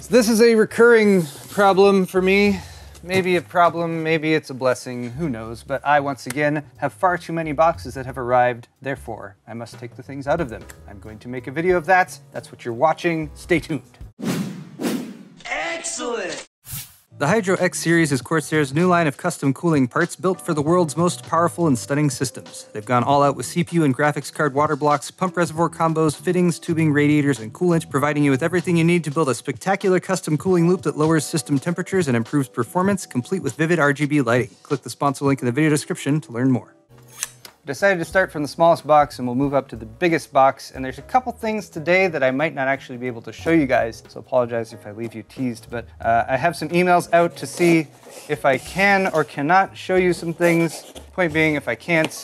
So this is a recurring problem for me. Maybe a problem, maybe it's a blessing, who knows, but I, once again, have far too many boxes that have arrived, therefore, I must take the things out of them. I'm going to make a video of that. That's what you're watching. Stay tuned. Excellent! The Hydrotech Series is Corsair's new line of custom cooling parts built for the world's most powerful and stunning systems. They've gone all out with CPU and graphics card water blocks, pump reservoir combos, fittings, tubing, radiators, and coolant, providing you with everything you need to build a spectacular custom cooling loop that lowers system temperatures and improves performance, complete with vivid RGB lighting. Click the sponsor link in the video description to learn more. Decided to start from the smallest box and we'll move up to the biggest box, and there's a couple things today that I might not actually be able to show you guys, so apologize if I leave you teased, but I have some emails out to see if I can or cannot show you some things. Point being, if I can't,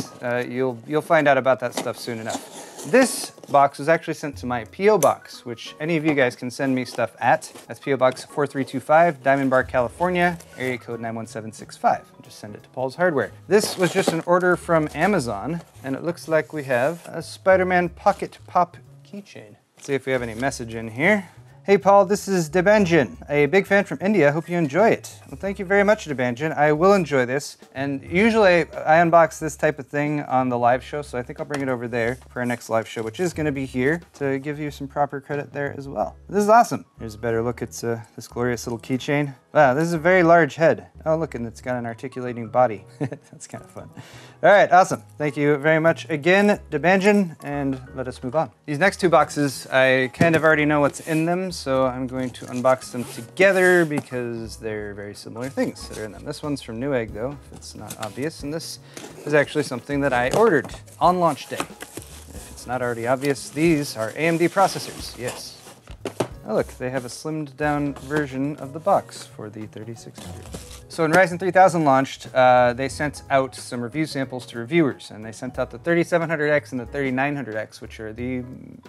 you'll find out about that stuff soon enough. This box was actually sent to my P.O. Box, which any of you guys can send me stuff at. That's P.O. Box 4325, Diamond Bar, California, area code 91765. Just send it to Paul's Hardware. This was just an order from Amazon, and it looks like we have a Spider-Man Pocket Pop keychain. Let's see if we have any message in here. Hey Paul, this is Debanjan, a big fan from India. Hope you enjoy it. Well, thank you very much, Debanjan. I will enjoy this. And usually I unbox this type of thing on the live show, so I think I'll bring it over there for our next live show, which is going to be here, to give you some proper credit there as well. This is awesome. Here's a better look at this glorious little keychain. Wow, this is a very large head. Oh, look, and it's got an articulating body. That's kind of fun. All right, awesome. Thank you very much again, Debanjan, and let us move on. These next two boxes, I kind of already know what's in them, so I'm going to unbox them together because they're very similar things that are in them. This one's from Newegg, though, if it's not obvious, and this is actually something that I ordered on launch day. If it's not already obvious, these are AMD processors, yes. Oh look, they have a slimmed down version of the box for the 3600. So when Ryzen 3000 launched, they sent out some review samples to reviewers, and they sent out the 3700X and the 3900X, which are the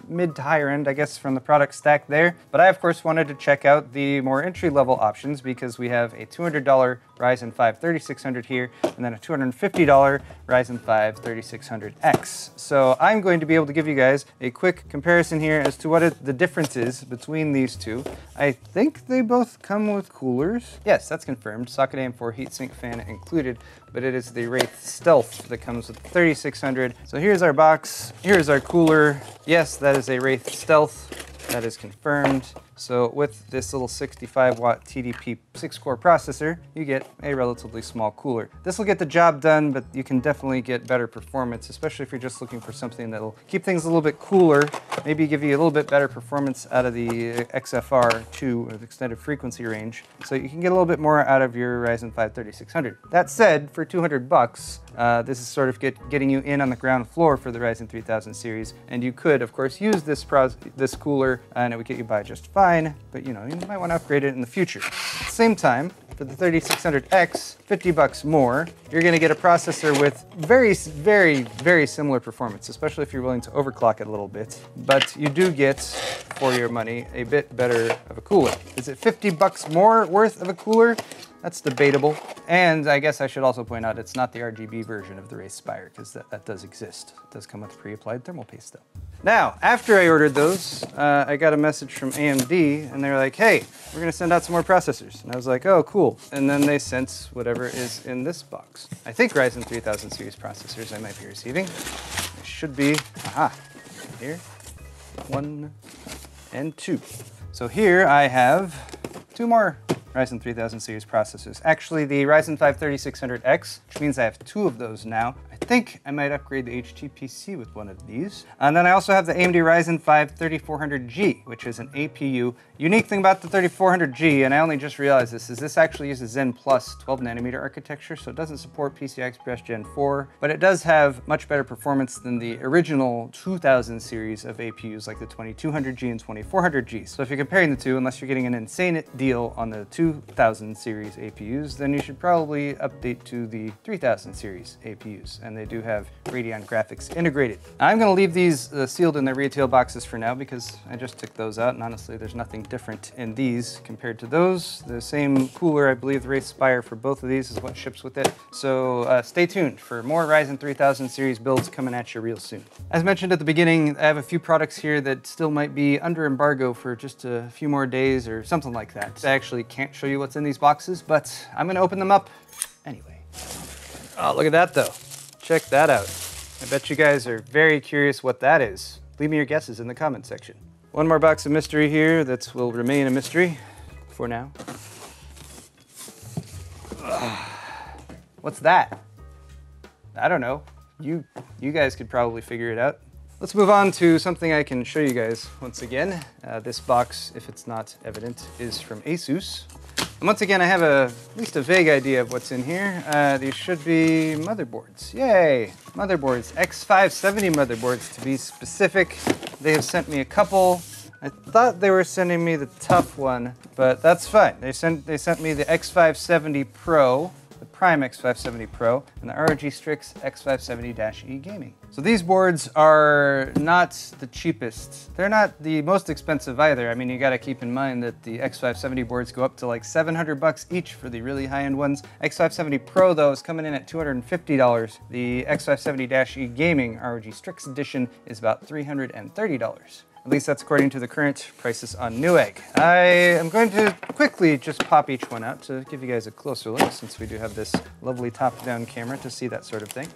mid to higher end, I guess, from the product stack there. But I, of course, wanted to check out the more entry-level options because we have a $200 Ryzen 5 3600 here, and then a $250 Ryzen 5 3600X. So I'm going to be able to give you guys a quick comparison here as to what the difference is between these two. I think they both come with coolers. Yes, that's confirmed. Socket AM4 heatsink fan included, but it is the Wraith Stealth that comes with the 3600. So here's our box. Here's our cooler. Yes, that is a Wraith Stealth. That is confirmed. So with this little 65-watt TDP 6-core processor, you get a relatively small cooler. This will get the job done, but you can definitely get better performance, especially if you're just looking for something that'll keep things a little bit cooler, maybe give you a little bit better performance out of the XFR2, or the extended frequency range, so you can get a little bit more out of your Ryzen 5 3600. That said, for 200 bucks, this is sort of getting you in on the ground floor for the Ryzen 3000 series, and you could, of course, use this cooler, and it would get you by just fine. But you might want to upgrade it in the future. At the same time, for the 3600X, 50 bucks more, you're going to get a processor with very, very, very similar performance, especially if you're willing to overclock it a little bit. But you do get, for your money, a bit better of a cooler. Is it 50 bucks more worth of a cooler? That's debatable. And I guess I should also point out it's not the RGB version of the Wraith Spire, because that does exist. It does come with pre-applied thermal paste though. Now, after I ordered those, I got a message from AMD, and they were like, hey, we're gonna send out some more processors. And I was like, oh, cool. And then they sent whatever is in this box. I think Ryzen 3000 series processors I might be receiving. It should be, aha, here, 1 and 2. So here I have 2 more Ryzen 3000 series processors. Actually, the Ryzen 5 3600X, which means I have 2 of those now. I think I might upgrade the HTPC with one of these. And then I also have the AMD Ryzen 5 3400G, which is an APU. Unique thing about the 3400G, and I only just realized this, is this actually uses Zen Plus 12 nanometer architecture, so it doesn't support PCI Express Gen 4, but it does have much better performance than the original 2000 series of APUs like the 2200G and 2400G. So if you're comparing the two, unless you're getting an insane deal on the 2000 series APUs, then you should probably update to the 3000 series APUs. And they do have Radeon graphics integrated. I'm gonna leave these sealed in their retail boxes for now because I just took those out, and honestly, there's nothing different in these compared to those. The same cooler, I believe the Wraithspire for both of these is what ships with it. So stay tuned for more Ryzen 3000 series builds coming at you real soon. As mentioned at the beginning, I have a few products here that still might be under embargo for just a few more days or something like that. I actually can't show you what's in these boxes, but I'm gonna open them up anyway. Oh, look at that though. Check that out. I bet you guys are very curious what that is. Leave me your guesses in the comment section. One more box of mystery here that will remain a mystery for now. What's that? I don't know. You guys could probably figure it out. Let's move on to something I can show you guys once again. This box, if it's not evident, is from ASUS. And once again, I have at least a vague idea of what's in here. These should be motherboards. Yay! Motherboards, X570 motherboards to be specific. They have sent me a couple. I thought they were sending me the tough one, but that's fine. They sent me the X570 Pro, the Prime X570 Pro, and the ROG Strix X570-E Gaming. So these boards are not the cheapest. They're not the most expensive either. I mean, you gotta keep in mind that the X570 boards go up to like $700 each for the really high-end ones. X570 Pro though is coming in at $250. The X570-E Gaming ROG Strix Edition is about $330. At least that's according to the current prices on Newegg. I am going to quickly just pop each one out to give you guys a closer look, since we do have this lovely top-down camera to see that sort of thing.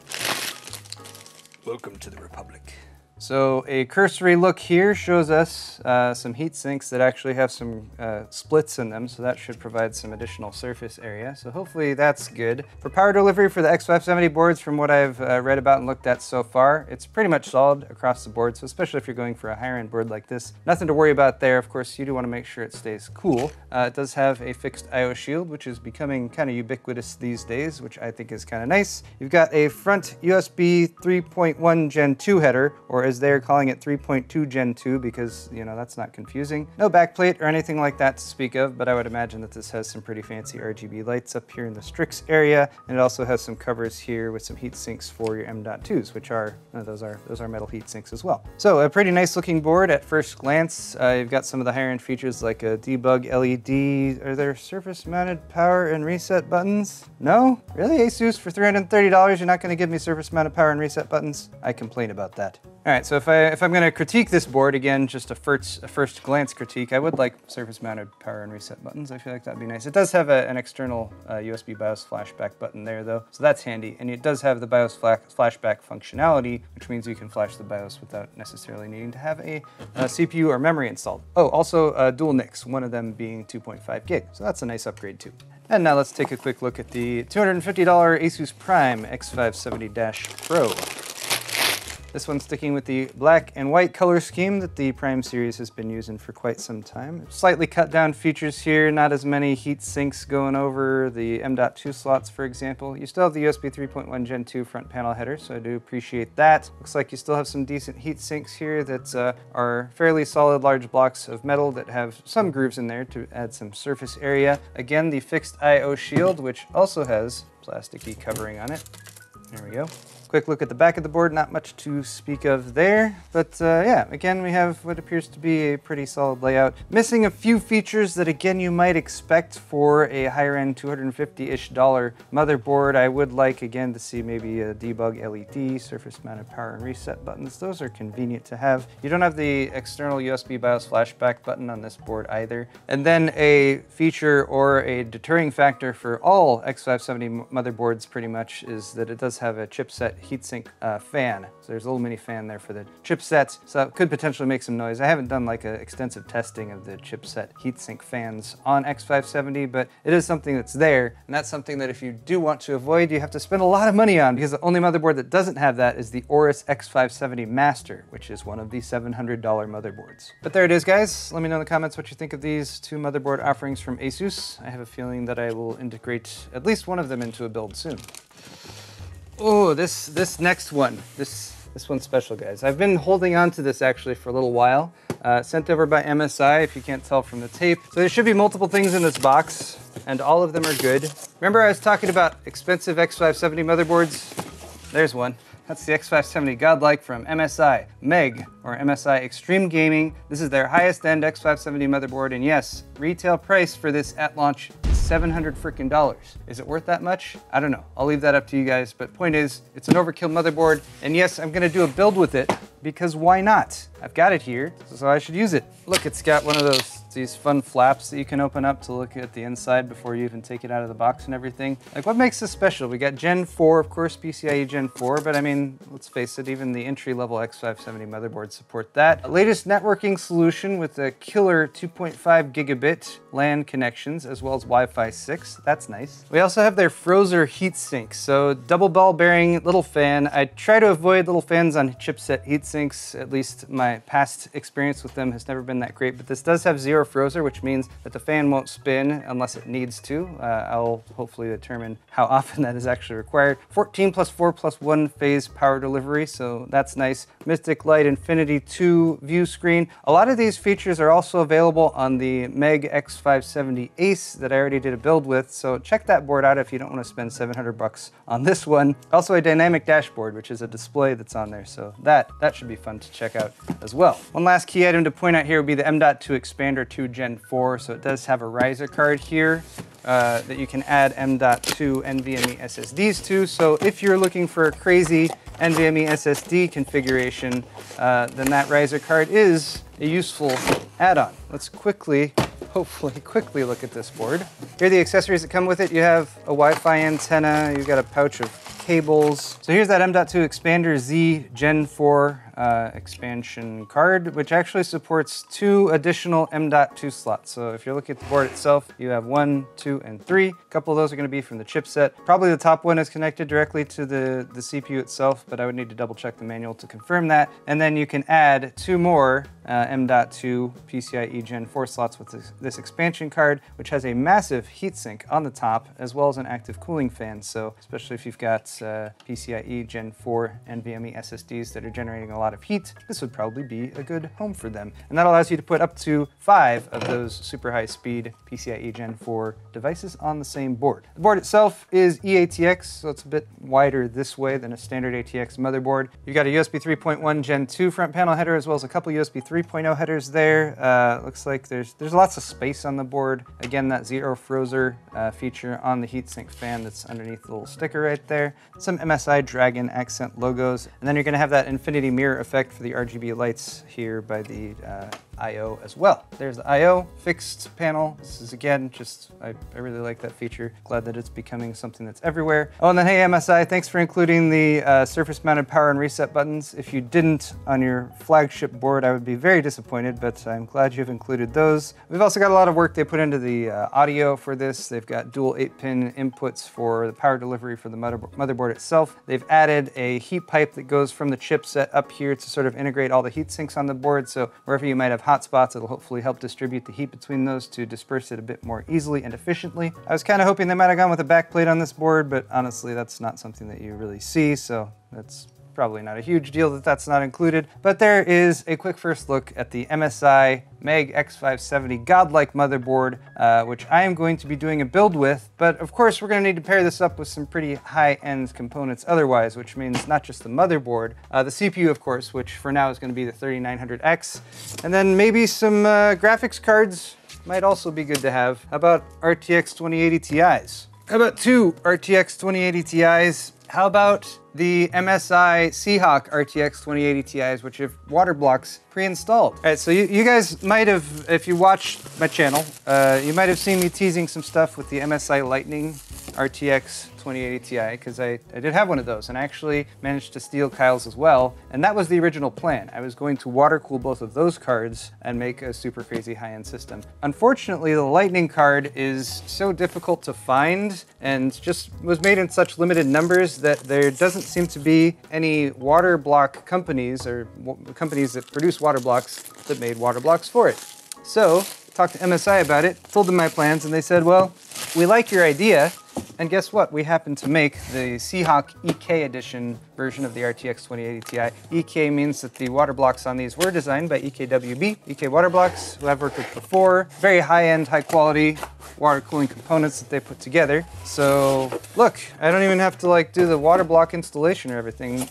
Welcome to the Republic. So a cursory look here shows us some heat sinks that actually have some splits in them, so that should provide some additional surface area. So hopefully that's good. For power delivery for the X570 boards, from what I've read about and looked at so far, it's pretty much solid across the board, so especially if you're going for a higher end board like this. Nothing to worry about there. Of course, you do want to make sure it stays cool. It does have a fixed I/O shield, which is becoming kind of ubiquitous these days, which I think is kind of nice. You've got a front USB 3.1 Gen 2 header, or as they're calling it 3.2 Gen 2 because, you know, that's not confusing. No backplate or anything like that to speak of, but I would imagine that this has some pretty fancy RGB lights up here in the Strix area, and it also has some covers here with some heat sinks for your M.2s, which are, those are metal heat sinks as well. So a pretty nice looking board at first glance. You've got some of the higher end features like a debug LED. Are there surface mounted power and reset buttons? No? Really? ASUS for $330, you're not gonna give me surface mounted power and reset buttons? I complain about that. All right, so if I'm going to critique this board, again, just a first glance critique, I would like surface-mounted power and reset buttons. I feel like that'd be nice. It does have an external USB BIOS flashback button there, though, so that's handy. And it does have the BIOS flashback functionality, which means you can flash the BIOS without necessarily needing to have a CPU or memory installed. Oh, also dual NICs, one of them being 2.5 gig, so that's a nice upgrade too. And now let's take a quick look at the $250 ASUS Prime X570-Pro. This one's sticking with the black and white color scheme that the Prime series has been using for quite some time. Slightly cut down features here, not as many heat sinks going over the M.2 slots, for example. You still have the USB 3.1 Gen 2 front panel header, so I do appreciate that. Looks like you still have some decent heat sinks here that are fairly solid large blocks of metal that have some grooves in there to add some surface area. Again, the fixed I/O shield, which also has plasticky covering on it. There we go. Quick look at the back of the board, not much to speak of there, but yeah, again, we have what appears to be a pretty solid layout. Missing a few features that, again, you might expect for a higher-end $250-ish motherboard. I would like, again, to see maybe a debug LED, surface-mounted power and reset buttons. Those are convenient to have. You don't have the external USB BIOS flashback button on this board either. And then a feature or a deterring factor for all X570 motherboards, pretty much, is that it does have a chipset heatsink fan. So there's a little mini fan there for the chipsets, so that could potentially make some noise. I haven't done like an extensive testing of the chipset heatsink fans on X570, but it is something that's there, and that's something that if you do want to avoid, you have to spend a lot of money on, because the only motherboard that doesn't have that is the Aorus X570 Master, which is one of the $700 motherboards. But there it is, guys. Let me know in the comments what you think of these two motherboard offerings from ASUS. I have a feeling that I will integrate at least one of them into a build soon. Oh, this next one, this one's special, guys. I've been holding on to this actually for a little while. Sent over by MSI, if you can't tell from the tape. So there should be multiple things in this box, and all of them are good. Remember I was talking about expensive X570 motherboards? there's one. That's the X570 Godlike from MSI, MEG, or MSI Extreme Gaming. This is their highest end X570 motherboard, and yes, retail price for this at launch is $700 frickin'. Is it worth that much? I don't know. I'll leave that up to you guys, but point is, it's an overkill motherboard, and yes, I'm gonna do a build with it, because why not? I've got it here, so I should use it. Look, it's got one of these fun flaps that you can open up to look at the inside before you even take it out of the box and everything. Like, what makes this special? We got Gen 4, of course, PCIe Gen 4, but I mean, let's face it, even the entry-level X570 motherboards support that. Latest networking solution with a killer 2.5 gigabit LAN connections, as well as Wi-Fi 6. That's nice. We also have their Frozer heatsink. So double ball bearing, little fan. I try to avoid little fans on chipset heatsinks. At least my past experience with them has never been that great, but this does have zero Frozer, which means that the fan won't spin unless it needs to. I'll hopefully determine how often that is actually required. 14+4+1 phase power delivery, so that's nice. Mystic Light Infinity 2 view screen. A lot of these features are also available on the MEG X570 Ace that I already did a build with, so check that board out if you don't want to spend $700 on this one. Also a dynamic dashboard, which is a display that's on there, so that should be fun to check out as well. One last key item to point out here would be the M.2 Expander 2 Gen 4, so it does have a riser card here that you can add M.2 NVMe SSDs to, so if you're looking for a crazy NVMe SSD configuration, then that riser card is a useful add-on. Let's hopefully quickly look at this board. Here are the accessories that come with it. You have a Wi-Fi antenna, you've got a pouch of cables. So here's that M.2 Expander Z Gen 4 expansion card, which actually supports 2 additional M.2 slots. So if you're looking at the board itself, you have 1, 2, and 3. A couple of those are going to be from the chipset. Probably the top one is connected directly to the CPU itself, but I would need to double check the manual to confirm that. And then you can add 2 more M.2 PCIe Gen 4 slots with this expansion card, which has a massive heatsink on the top, as well as an active cooling fan. So especially if you've got PCIe Gen 4 NVMe SSDs that are generating a lot of heat, this would probably be a good home for them. And that allows you to put up to 5 of those super high speed PCIe Gen 4 devices on the same board. The board itself is eATX, so it's a bit wider this way than a standard ATX motherboard. You've got a USB 3.1 Gen 2 front panel header, as well as a couple USB 3.0 headers there. Looks like there's lots of space on the board. Again, that zero Frozer feature on the heatsink fan that's underneath the little sticker right there. Some MSI Dragon accent logos, and then you're going to have that infinity mirror effect for the RGB lights here by the I/O as well. There's the I/O fixed panel. This is again just, I really like that feature. Glad that it's becoming something that's everywhere. Oh, and then hey MSI, thanks for including the surface mounted power and reset buttons. If you didn't on your flagship board, I would be very disappointed, but I'm glad you've included those. We've also got a lot of work they put into the audio for this. They've got dual 8-pin inputs for the power delivery for the motherboard itself. They've added a heat pipe that goes from the chipset up here to sort of integrate all the heat sinks on the board, so wherever you might have hot spots, it'll hopefully help distribute the heat between those to disperse it a bit more easily and efficiently. I was kind of hoping they might have gone with a backplate on this board, but honestly that's not something that you really see, so that's probably not a huge deal that that's not included. But there is a quick first look at the MSI MEG X570 Godlike motherboard, which I am going to be doing a build with, but of course we're going to need to pair this up with some pretty high-end components otherwise, which means not just the motherboard, the CPU of course, which for now is going to be the 3900X, and then maybe some graphics cards might also be good to have. How about RTX 2080 Ti's? How about 2 RTX 2080 Ti's? How about the MSI Seahawk RTX 2080 Ti's, which have water blocks pre-installed? All right, so you guys might have, if you watched my channel, you might have seen me teasing some stuff with the MSI Lightning RTX 2080 Ti, because I did have one of those, and I actually managed to steal Kyle's as well, and that was the original plan. I was going to water cool both of those cards and make a super crazy high-end system. Unfortunately, the Lightning card is so difficult to find and just was made in such limited numbers that there doesn't seem to be any water block companies or companies that produce water blocks that made water blocks for it. So, talked to MSI about it, told them my plans, and they said, well, we like your idea, and guess what? We happen to make the Seahawk EK edition version of the RTX 2080 Ti. EK means that the water blocks on these were designed by EKWB, EK Water Blocks, who I've worked with before. Very high-end, high-quality water cooling components that they put together. So look, I don't even have to like do the water block installation or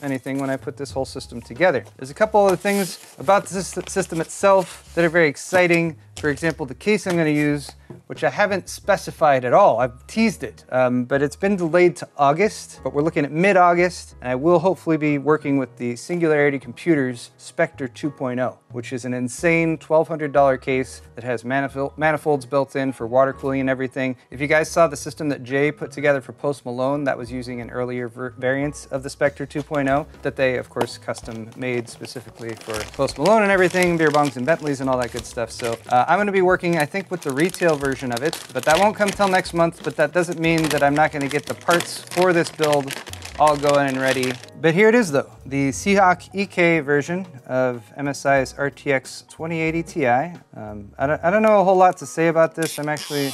anything when I put this whole system together. There's a couple other things about the system itself that are very exciting. For example, the case I'm going to use, which I haven't specified at all. I've teased it, but it's been delayed to August, but we're looking at mid-August, and I will hopefully be working with the Singularity Computers Spectre 2.0, which is an insane $1,200 case that has manifolds built in for water cooling and everything. If you guys saw the system that Jay put together for Post Malone, that was using an earlier variant of the Spectre 2.0 that they, of course, custom made specifically for Post Malone and everything, beer bongs and Bentleys and all that good stuff. So I'm going to be working, I think, with the retail version of it, but that won't come till next month, but that doesn't mean that I'm not going to get the parts for this build all going and ready. But here it is though, the Seahawk EK version of MSI's RTX 2080 Ti. I don't know a whole lot to say about this. I'm actually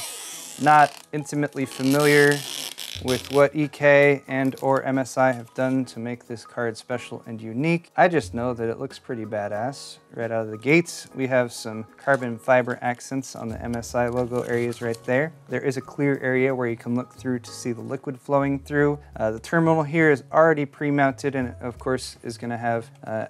not intimately familiar with what EK and or MSI have done to make this card special and unique. I just know that it looks pretty badass right out of the gates. We have some carbon fiber accents on the MSI logo areas right there. There is a clear area where you can look through to see the liquid flowing through. The terminal here is already pre-mounted and of course is going to have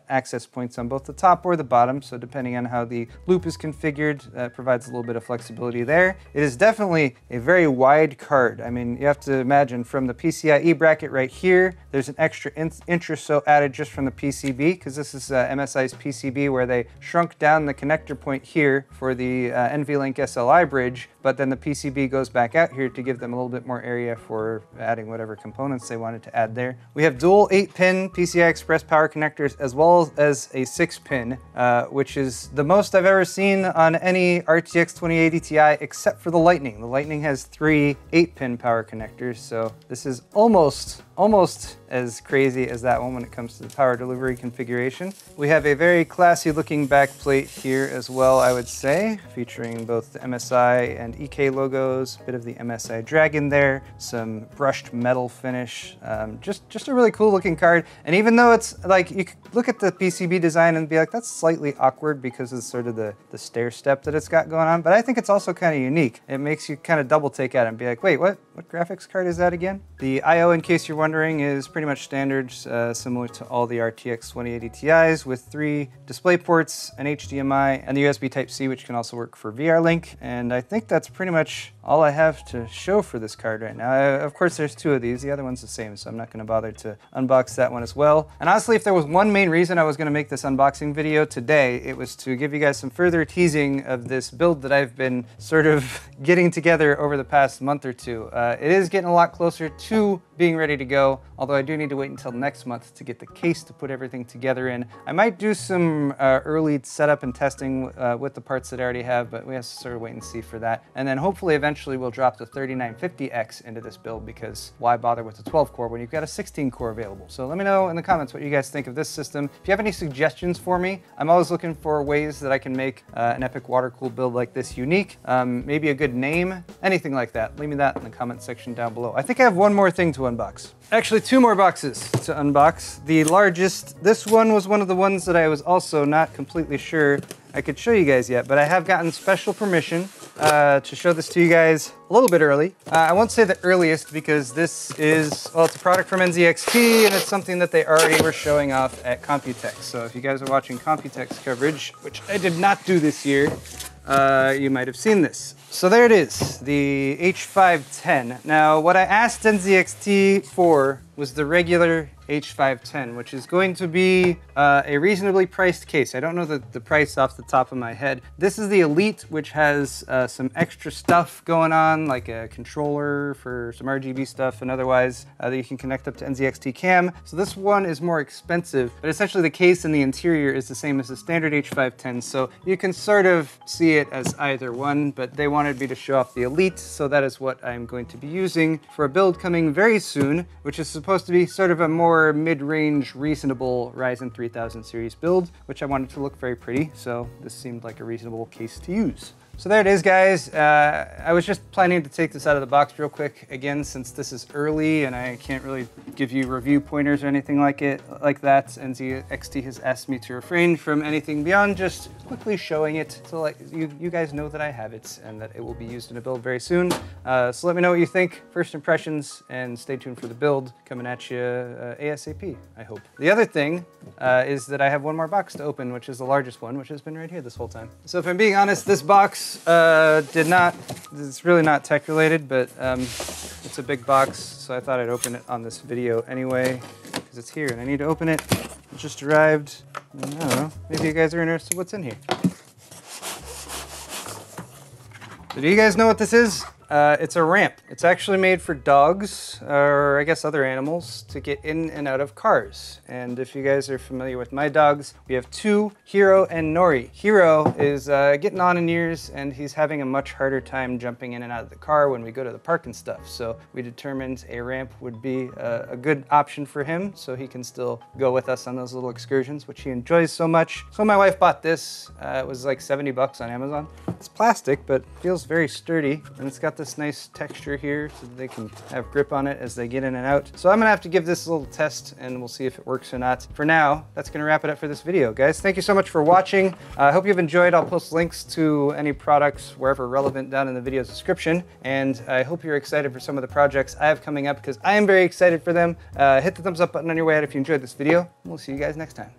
access points on both the top or the bottom. So depending on how the loop is configured, that provides a little bit of flexibility there. It is definitely a very wide card. I mean, you have to imagine from the PCIe bracket right here, there's an extra inch or so added just from the PCB, because this is MSI's PCB where they shrunk down the connector point here for the NVLink SLI bridge, but then the PCB goes back out here to give them a little bit more area for adding whatever components they wanted to add there. We have dual 8-pin PCI Express power connectors as well as a 6-pin, which is the most I've ever seen on any RTX 2080 Ti except for the Lightning. The Lightning has 3 8-pin power connectors, so this is almost as crazy as that one when it comes to the power delivery configuration. We have a very classy looking back plate here as well, I would say, featuring both the MSI and EK logos, a bit of the MSI Dragon there, some brushed metal finish, just a really cool looking card. And even though it's like, you could look at the PCB design and be like, that's slightly awkward because of sort of the stair step that it's got going on, but I think it's also kind of unique. It makes you kind of double take at it and be like, wait, what graphics card is that again? The I/O, in case you're wondering, is pretty much standard, similar to all the RTX 2080 Ti's, with 3 display ports, an HDMI, and the USB Type-C, which can also work for VR-Link. And I think that's pretty much all I have to show for this card right now. Of course, there's 2 of these. The other one's the same, so I'm not going to bother to unbox that one as well. And honestly, if there was one main reason I was going to make this unboxing video today, it was to give you guys some further teasing of this build that I've been sort of getting together over the past month or two. It is getting a lot closer to being ready to go, although I do need to wait until next month to get the case to put everything together in. I might do some early setup and testing with the parts that I already have, but we have to sort of wait and see for that. And then hopefully eventually we'll drop the 3950X into this build, because why bother with the 12 core when you've got a 16 core available? So let me know in the comments what you guys think of this system. If you have any suggestions for me, I'm always looking for ways that I can make an epic water-cooled build like this unique. Maybe a good name, anything like that. Leave me that in the comment section down below. I think I have one more thing to unbox. Actually, 2 more boxes to unbox. The largest, this one was one of the ones that I was also not completely sure I could show you guys yet, but I have gotten special permission to show this to you guys a little bit early. I won't say the earliest because this is, well, it's a product from NZXT and it's something that they already were showing off at Computex. So if you guys are watching Computex coverage, which I did not do this year, you might have seen this. So there it is, the H510. Now, what I asked NZXT for was the regular H510, which is going to be a reasonably priced case. I don't know the price off the top of my head. This is the Elite, which has some extra stuff going on, like a controller for some RGB stuff and otherwise that you can connect up to NZXT Cam. So this one is more expensive, but essentially the case and the interior is the same as the standard H510. So you can sort of see it as either one, but they wanted me to show off the Elite, so that is what I'm going to be using for a build coming very soon, which is supposed to be sort of a more mid-range, reasonable Ryzen 3000 series build, which I wanted to look very pretty, so this seemed like a reasonable case to use. So there it is, guys. I was just planning to take this out of the box real quick again, since this is early and I can't really give you review pointers or anything like that. NZXT has asked me to refrain from anything beyond just quickly showing it, so like you guys know that I have it and that it will be used in a build very soon. So let me know what you think, first impressions, and stay tuned for the build coming at you ASAP, I hope. The other thing is that I have one more box to open, which is the largest one, which has been right here this whole time. So if I'm being honest, this box it's really not tech related, but it's a big box, so I thought I'd open it on this video anyway, because it's here and I need to open it. It just arrived. I don't know, maybe you guys are interested what's in here. So do you guys know what this is? It's a ramp. It's actually made for dogs, or I guess other animals, to get in and out of cars. And if you guys are familiar with my dogs, we have two, Hero and Nori. Hero is getting on in years, and he's having a much harder time jumping in and out of the car when we go to the park and stuff. So we determined a ramp would be a good option for him, so he can still go with us on those little excursions, which he enjoys so much. So my wife bought this. It was like 70 bucks on Amazon. It's plastic, but feels very sturdy, and it's got this nice texture here so that they can have grip on it as they get in and out. So I'm gonna have to give this a little test and we'll see if it works or not. For now, that's gonna wrap it up for this video, guys. Thank you so much for watching. I hope you've enjoyed. I'll post links to any products wherever relevant down in the video's description. And I hope you're excited for some of the projects I have coming up, because I am very excited for them. Hit the thumbs up button on your way out if you enjoyed this video. We'll see you guys next time.